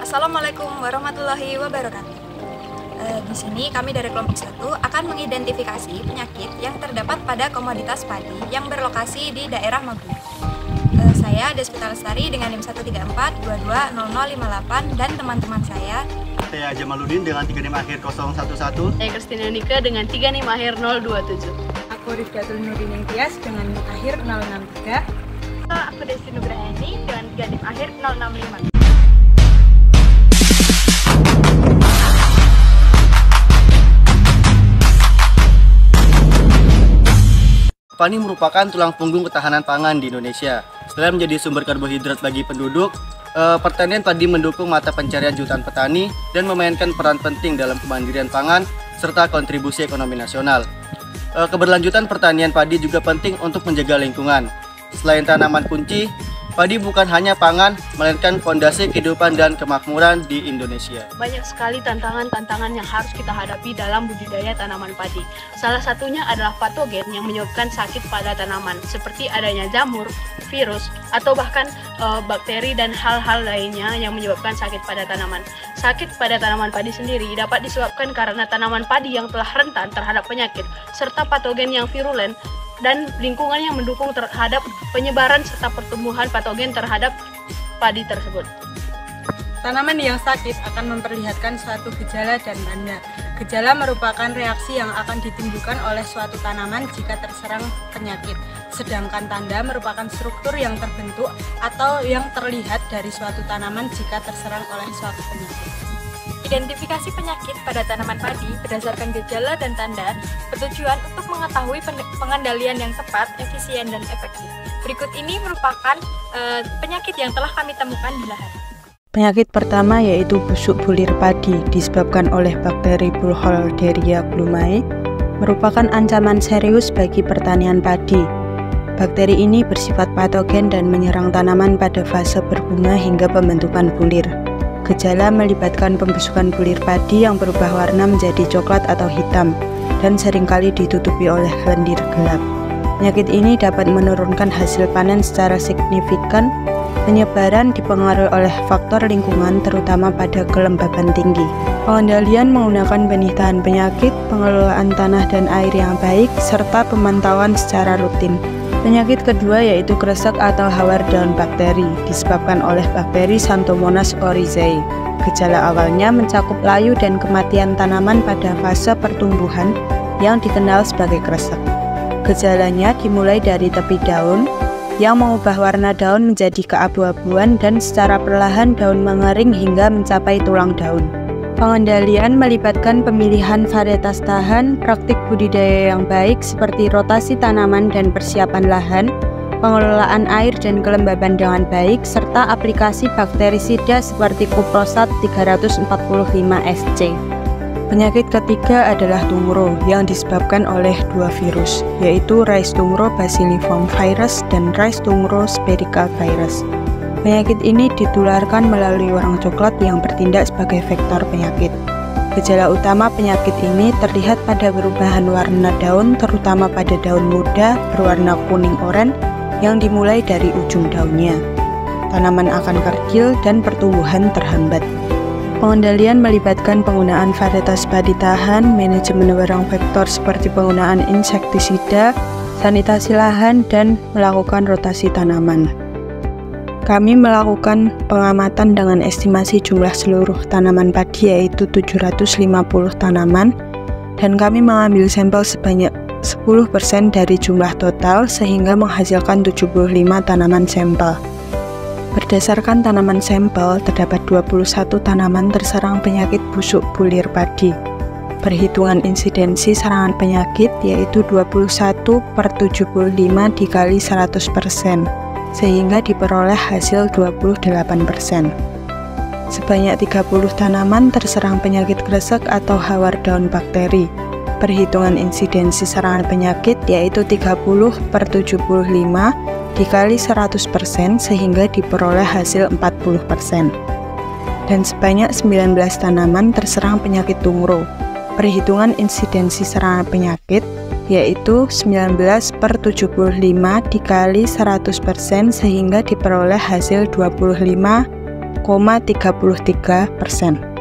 Assalamualaikum warahmatullahi wabarakatuh. Di sini kami dari kelompok 1 akan mengidentifikasi penyakit yang terdapat pada komoditas padi yang berlokasi di daerah Magelang. Saya Deswita Lestari dengan NIM 134220058 dan teman-teman saya Jamaludin dengan 3 NIM akhir 011. Saya Kristina Nika dengan 3 NIM akhir 027. Aku Rifdatul Nurdin Tias dengan NIM akhir 063. Aku Desi Nugrahani dengan 3 NIM akhir 065. Padi merupakan tulang punggung ketahanan pangan di Indonesia. Selain menjadi sumber karbohidrat bagi penduduk, pertanian padi mendukung mata pencarian jutaan petani dan memainkan peran penting dalam kemandirian pangan serta kontribusi ekonomi nasional. Keberlanjutan pertanian padi juga penting untuk menjaga lingkungan. Selain tanaman kunci, padi bukan hanya pangan, melainkan fondasi kehidupan dan kemakmuran di Indonesia. Banyak sekali tantangan-tantangan yang harus kita hadapi dalam budidaya tanaman padi. Salah satunya adalah patogen yang menyebabkan sakit pada tanaman, seperti adanya jamur, virus, atau bahkan bakteri dan hal-hal lainnya yang menyebabkan sakit pada tanaman. Sakit pada tanaman padi sendiri dapat disebabkan karena tanaman padi yang telah rentan terhadap penyakit, serta patogen yang virulen, dan lingkungan yang mendukung terhadap penyebaran serta pertumbuhan patogen terhadap padi tersebut. Tanaman yang sakit akan memperlihatkan suatu gejala dan tanda. Gejala merupakan reaksi yang akan ditimbulkan oleh suatu tanaman jika terserang penyakit. Sedangkan tanda merupakan struktur yang terbentuk atau yang terlihat dari suatu tanaman jika terserang oleh suatu penyakit. Identifikasi penyakit pada tanaman padi berdasarkan gejala dan tanda bertujuan untuk mengetahui pengendalian yang tepat, efisien, dan efektif. Berikut ini merupakan penyakit yang telah kami temukan di lahan. Penyakit pertama yaitu busuk bulir padi disebabkan oleh bakteri Burkholderia glumae, merupakan ancaman serius bagi pertanian padi. Bakteri ini bersifat patogen dan menyerang tanaman pada fase berbunga hingga pembentukan bulir. Gejala melibatkan pembusukan bulir padi yang berubah warna menjadi coklat atau hitam dan seringkali ditutupi oleh lendir gelap. Penyakit ini dapat menurunkan hasil panen secara signifikan. Penyebaran dipengaruhi oleh faktor lingkungan terutama pada kelembaban tinggi. Pengendalian menggunakan benih tahan penyakit, pengelolaan tanah dan air yang baik, serta pemantauan secara rutin. Penyakit kedua yaitu kresek atau hawar daun bakteri, disebabkan oleh bakteri Xanthomonas oryzae. Gejala awalnya mencakup layu dan kematian tanaman pada fase pertumbuhan yang dikenal sebagai kresek. Gejalanya dimulai dari tepi daun, yang mengubah warna daun menjadi keabu-abuan dan secara perlahan daun mengering hingga mencapai tulang daun. Pengendalian melibatkan pemilihan varietas tahan, praktik budidaya yang baik seperti rotasi tanaman dan persiapan lahan, pengelolaan air dan kelembaban dengan baik, serta aplikasi bakterisida seperti Cuprosat 345 SC. Penyakit ketiga adalah tungro yang disebabkan oleh dua virus, yaitu Rhizotungro bacilliform virus dan Rhizotungro spherica virus. Penyakit ini ditularkan melalui warang coklat yang bertindak sebagai vektor penyakit. Gejala utama penyakit ini terlihat pada perubahan warna daun, terutama pada daun muda berwarna kuning-oranye yang dimulai dari ujung daunnya. Tanaman akan kerdil dan pertumbuhan terhambat. Pengendalian melibatkan penggunaan varietas padi tahan, manajemen warang vektor seperti penggunaan insektisida, sanitasi lahan, dan melakukan rotasi tanaman. Kami melakukan pengamatan dengan estimasi jumlah seluruh tanaman padi yaitu 750 tanaman, dan kami mengambil sampel sebanyak 10% dari jumlah total sehingga menghasilkan 75 tanaman sampel. Berdasarkan tanaman sampel, terdapat 21 tanaman terserang penyakit busuk bulir padi. Perhitungan insidensi serangan penyakit yaitu 21/75 dikali 100%, sehingga diperoleh hasil 28%. Sebanyak 30 tanaman terserang penyakit kresek atau hawar daun bakteri. Perhitungan insidensi serangan penyakit yaitu 30/75 dikali 100% sehingga diperoleh hasil 40%. Dan sebanyak 19 tanaman terserang penyakit tungro. Perhitungan insidensi serangan penyakit yaitu 19/75 dikali 100% sehingga diperoleh hasil 25 0,33%.